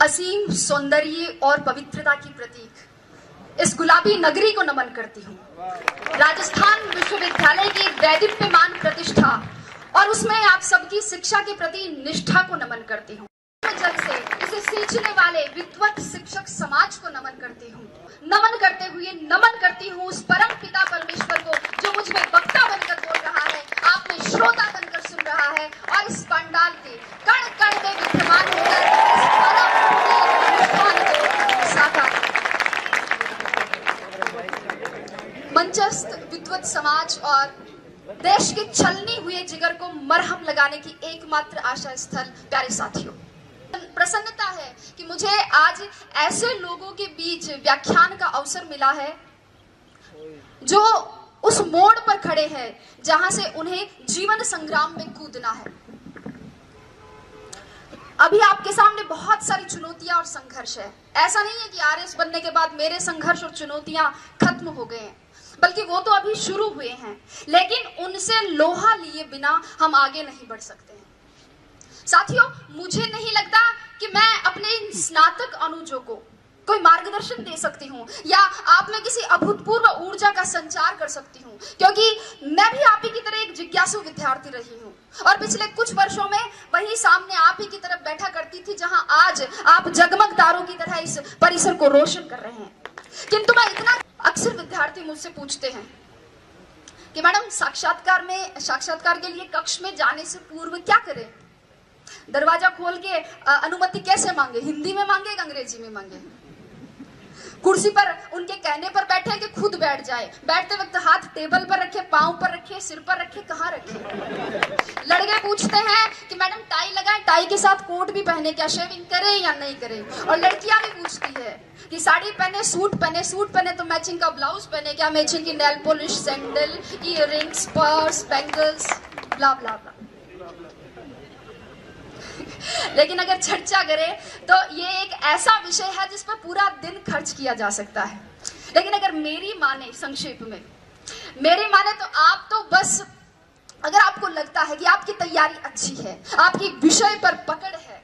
असीम सौंदर्य और पवित्रता की प्रतीक इस गुलाबी नगरी को नमन करती हूँ। राजस्थान विश्वविद्यालय की वैदिप्यमान प्रतिष्ठा और उसमें आप सबकी शिक्षा के प्रति निष्ठा को नमन करती हूँ। जल से इसे सींचने वाले विद्वत शिक्षक समाज को नमन करती हूँ। नमन करते हुए नमन करती हूँ उस परम पिता परमेश्वर को जो मुझ में वक्ता बनकर बोल रहा है, आप में श्रोता बनकर सुन रहा है और इस पंडाल के कण कण में विद्यमान होकर इस परम अनुष्ठान को साकार। मंचस्थ विद्वत समाज और देश के छलनी हुए जिगर को मरहम लगाने की एकमात्र आशा स्थल प्यारे साथियों, प्रसन्नता है कि मुझे आज ऐसे लोगों के बीच व्याख्यान का अवसर मिला है जो उस मोड़ पर खड़े हैं जहां से उन्हें जीवन संग्राम में कूदना है। अभी आपके सामने बहुत सारी चुनौतियां और संघर्ष है। ऐसा नहीं है कि आरएस बनने के बाद मेरे संघर्ष और चुनौतियां खत्म हो गए हैं, बल्कि वो तो अभी शुरू हुए हैं, लेकिन उनसे लोहा लिए बिना हम आगे नहीं बढ़ सकते हैं। साथियों, मुझे नहीं लगता कि मैं अपने स्नातक अनुजों को कोई मार्गदर्शन दे सकती हूँ या आप में किसी अभूतपूर्व ऊर्जा का संचार कर सकती हूँ, क्योंकि मैं भी आप ही की तरह एक जिज्ञासु विद्यार्थी रही हूँ और पिछले कुछ वर्षों में वही सामने आप ही की तरफ बैठा करती थी जहां आज आप जगमग तारों की तरह इस परिसर को रोशन कर रहे हैं। किंतु मैं इतना, अक्सर विद्यार्थी मुझसे पूछते हैं कि मैडम साक्षात्कार के लिए कक्ष में जाने से पूर्व क्या करें? दरवाजा खोल के अनुमति कैसे मांगे? हिंदी में मांगे या अंग्रेजी में मांगे? कुर्सी पर उनके कहने पर बैठे कि खुद बैठ जाए? बैठते वक्त हाथ टेबल पर रखे, पांव पर रखे, सिर पर रखे, कहाँ रखे? लड़के पूछते हैं कि मैडम टाई लगाए, टाई के साथ कोट भी पहने, क्या शेविंग करें या नहीं करें? और लड़कियां भी पूछती है कि साड़ी पहने, सूट पहने तो मैचिंग का ब्लाउज पहने, क्या मैचिंग की nail polish, sandal, earrings, purse, bangles, blah blah blah. लेकिन अगर चर्चा करें तो ये एक ऐसा विषय है जिस पर पूरा दिन खर्च किया जा सकता है। लेकिन अगर मेरी माने, संक्षेप में मेरी माने, तो आप तो बस, अगर आपको लगता है कि आपकी तैयारी अच्छी है, आपकी विषय पर पकड़ है,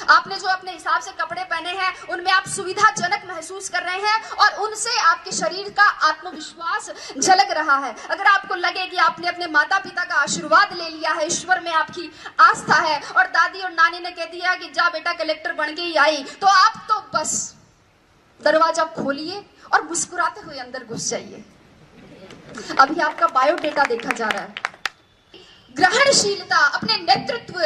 आपने जो अपने हिसाब से कपड़े पहने हैं उनमें आप सुविधाजनक महसूस कर रहे हैं और उनसे आपके शरीर का आत्मविश्वास झलक रहा है, अगर आपको लगे कि आपने अपने माता पिता का आशीर्वाद ले लिया है, ईश्वर में आपकी आस्था है और दादी और नानी ने कह दिया कि जा बेटा कलेक्टर बन के ही आई, तो आप तो बस दरवाजा खोलिए और मुस्कुराते हुए अंदर घुस जाइए। अभी आपका बायोडेटा देखा जा रहा है। ग्रहणशीलता, अपने नेतृत्व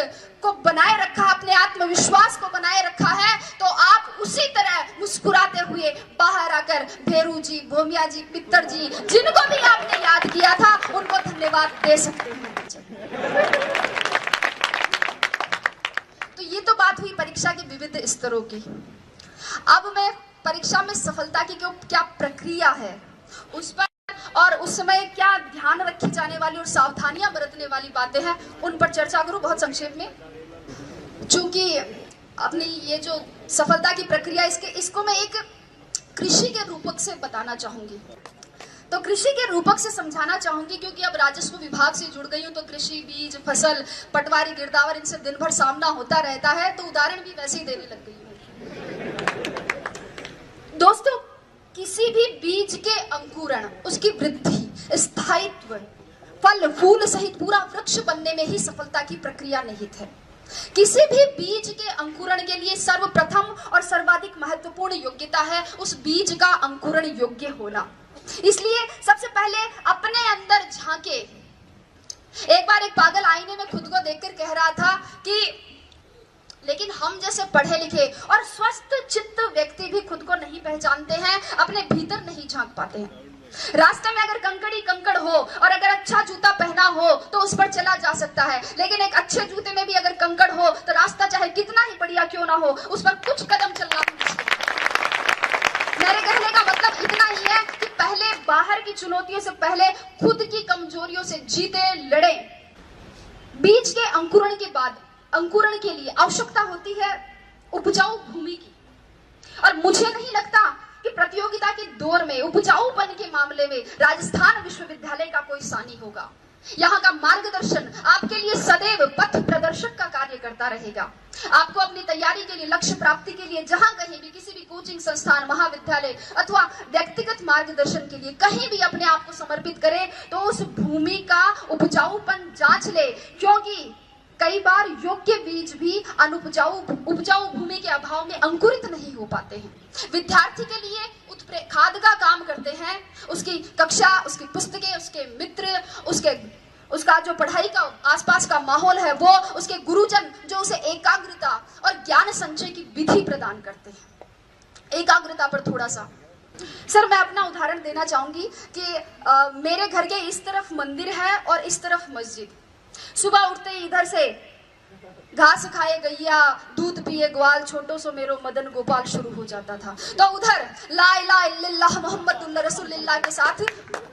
को बनाए रखा, अपने आत्मविश्वास को बनाए रखा है, तो आप उसी तरह मुस्कुराते हुए बाहर आकर भेरू जी, भोमिया जी, पित्तर जी, जिनको भी आपने याद किया था, उनको धन्यवाद दे सकते हैं। तो ये तो बात हुई परीक्षा के विविध स्तरों की। अब मैं परीक्षा में सफलता की क्या प्रक्रिया है उस पर और उस समय क्या ध्यान रखी जाने वाली और सावधानियां बरतने वाली बातें हैं, उन पर चर्चा करूं बहुत संक्षेप में। चूंकि अपनी ये जो सफलता की प्रक्रिया, इसको मैं एक कृषि के रूपक से बताना चाहूंगी। तो कृषि के रूपक से समझाना चाहूंगी क्योंकि अब राजस्व विभाग से जुड़ गई हूं, तो कृषि, बीज, फसल, पटवारी, गिरदावर, इनसे दिन भर सामना होता रहता है, तो उदाहरण भी वैसे ही देने लग गई हूं। दोस्तों, किसी भी बीज के अंकुरण, उसकी वृद्धि, स्थायित्व, फल फूल सहित पूरा वृक्ष बनने में ही सफलता की प्रक्रिया निहित है। किसी भी बीज के अंकुरण के लिए सर्वप्रथम और सर्वाधिक महत्वपूर्ण योग्यता है उस बीज का अंकुरण योग्य होना। इसलिए सबसे पहले अपने अंदर झांके। एक बार एक पागल आईने में खुद को देखकर कह रहा था कि लेकिन हम जैसे पढ़े लिखे और स्वस्थ चित्त व्यक्ति भी खुद को नहीं पहचानते हैं, अपने भीतर नहीं झांक पाते हैं। रास्ते में अगर कंकड़ हो और अगर अच्छा जूता पहना हो तो उस पर चला जा सकता है, लेकिन एक अच्छे जूते में भी अगर कंकड़ हो तो रास्ता चाहे कितना ही बढ़िया क्यों ना हो, उस पर कुछ कदम चलना मुश्किल है। मेरे कहने का मतलब इतना ही है कि पहले बाहर की चुनौतियों से पहले खुद की कमजोरियों से जीते, लड़े। बीज के अंकुरण के बाद अंकुरण के लिए आवश्यकता होती है उपजाऊ भूमि की, और मुझे नहीं लगता कि प्रतियोगिता के दौर में उपजाऊपन के मामले में राजस्थान विश्वविद्यालय का कोई सानी होगा। यहाँ का मार्गदर्शन आपके लिए सदैव पथ प्रदर्शक का कार्य करता रहेगा। आपको अपनी तैयारी के लिए, लक्ष्य प्राप्ति के लिए जहां कहीं भी, किसी भी कोचिंग संस्थान, महाविद्यालय अथवा व्यक्तिगत मार्गदर्शन के लिए कहीं भी अपने आप को समर्पित करें तो उस भूमि का उपजाऊपन जांच ले, क्योंकि कई बार योग्य बीज भी उपजाऊ भूमि के अभाव में अंकुरित नहीं हो पाते हैं। विद्यार्थी के लिए खाद का काम करते हैं, उसकी कक्षा, उसकी पुस्तकें, उसके मित्र, उसका जो पढ़ाई का आसपास का माहौल है, वो उसके गुरुजन जो उसे एकाग्रता और ज्ञान संचय की विधि प्रदान करते हैं। एकाग्रता पर थोड़ा सा सर मैं अपना उदाहरण देना चाहूंगी कि मेरे घर के इस तरफ मंदिर है और इस तरफ मस्जिद। सुबह उठते ही इधर से घास खाए गैया, दूध पिए ग्वाल, छोटो सो मेरो मदन गोपाल शुरू हो जाता था। तो उधर ला इलाहा इल्लल्लाह मुहम्मदुर रसूलुल्लाह के साथ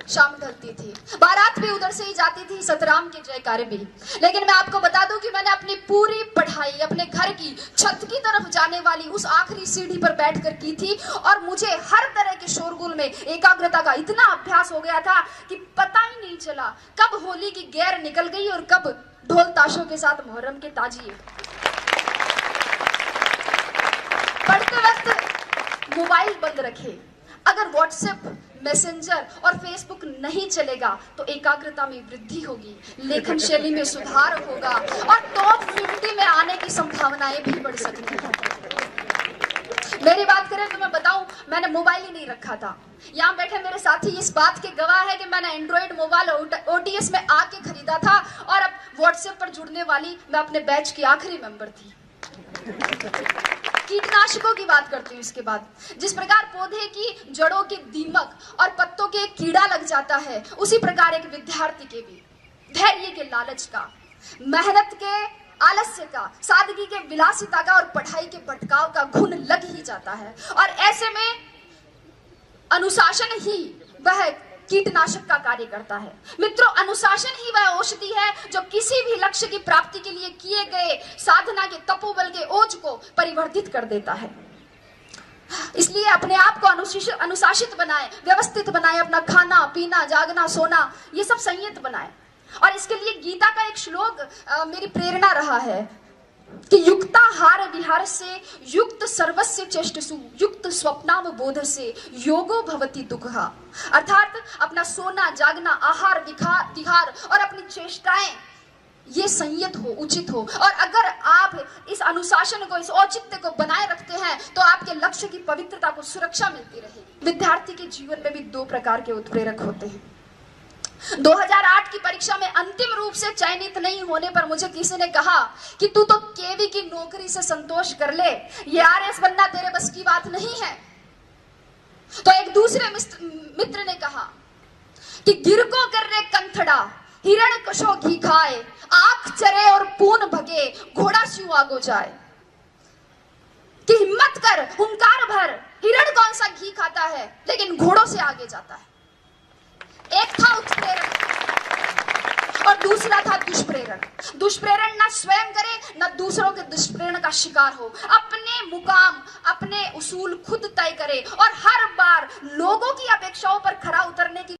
शाम ढलती थी। बारात भी उधर से ही जाती थी, सतराम के जयकारे भी। लेकिन मैं आपको बता दूं कि मैंने अपनी पूरी पढ़ाई अपने घर की छत की तरफ जाने वाली उस आखिरी सीढ़ी पर बैठकर की थी, और मुझे हर तरह के शोरगुल में एकाग्रता का इतना अभ्यास हो गया था कि पता ही नहीं चला कब होली की गैर निकल गई और कब ढोल ताशों के साथ मुहर्रम के ताजिए। पढ़ते वक्त मोबाइल बंद रखे, अगर व्हाट्सएप, मैसेंजर और फेसबुक नहीं चलेगा तो एकाग्रता में वृद्धि होगी, लेखन शैली में सुधार होगा और टॉप 50 में आने की संभावनाएं भी बढ़ सकती हैं। मेरी बात करें तो मैं बताऊं, मैंने मोबाइल ही नहीं रखा था। यहाँ बैठे मेरे साथी इस बात के गवाह है कि मैंने एंड्रॉइड मोबाइल ओटीएस में आके खरीदा था और अब व्हाट्सएप पर जुड़ने वाली मैं अपने बैच की आखिरी मेंबर थी। कीटनाशकों की बात करती हूँ इसके बाद। जिस प्रकार पौधे की जड़ों के दीमक और पत्तों के कीड़ा लग जाता है, उसी प्रकार एक विद्यार्थी के भी धैर्य के लालच का, मेहनत के आलस्य का, सादगी के विलासिता का और पढ़ाई के भटकाव का घुन लग ही जाता है। और ऐसे में अनुशासन ही वह कीटनाशक का कार्य करता है। मित्रों, अनुशासन ही वह औषधि है जो किसी भी लक्ष्य की प्राप्ति के लिए किए गए साधना के तपोबल के ओज को परिवर्तित कर देता है। इसलिए अपने आप को अनुशासित बनाए, व्यवस्थित बनाए, अपना खाना पीना, जागना, सोना, ये सब संयत बनाए। और इसके लिए गीता का एक श्लोक मेरी प्रेरणा रहा है कि युक्ताहार विहार से युक्त सर्वस्य चेष्टसु युक्त स्वप्नाम बोध से योगो भवति दुःखः। अर्थात अपना सोना, जागना, आहार विहार और अपनी चेष्टाएं ये संयत हो, उचित हो। और अगर आप इस अनुशासन को, इस औचित्य को बनाए रखते हैं तो आपके लक्ष्य की पवित्रता को सुरक्षा मिलती रहेगी। विद्यार्थी के जीवन में भी 2 प्रकार के उत्प्रेरक होते हैं। 2008 की परीक्षा में अंतिम रूप से चयनित नहीं होने पर मुझे किसी ने कहा कि तू तो केवी की नौकरी से संतोष कर ले, ये आरएस बनना तेरे बस की बात नहीं है। तो एक दूसरे मित्र ने कहा कि गिर को कर रे कंथड़ा, हिरण कशो घी खाए, आंख चरे और पून भगे, घोड़ा स्यू आगो जाए। कि हिम्मत कर, हुंकार भर, हिरण कौन सा घी खाता है लेकिन घोड़ों से आगे जाता है। एक था उत्प्रेरण और दूसरा था दुष्प्रेरण। दुष्प्रेरण ना स्वयं करे ना दूसरों के दुष्प्रेरण का शिकार हो, अपने मुकाम, अपने उसूल खुद तय करे और हर बार लोगों की अपेक्षाओं पर खरा उतरने की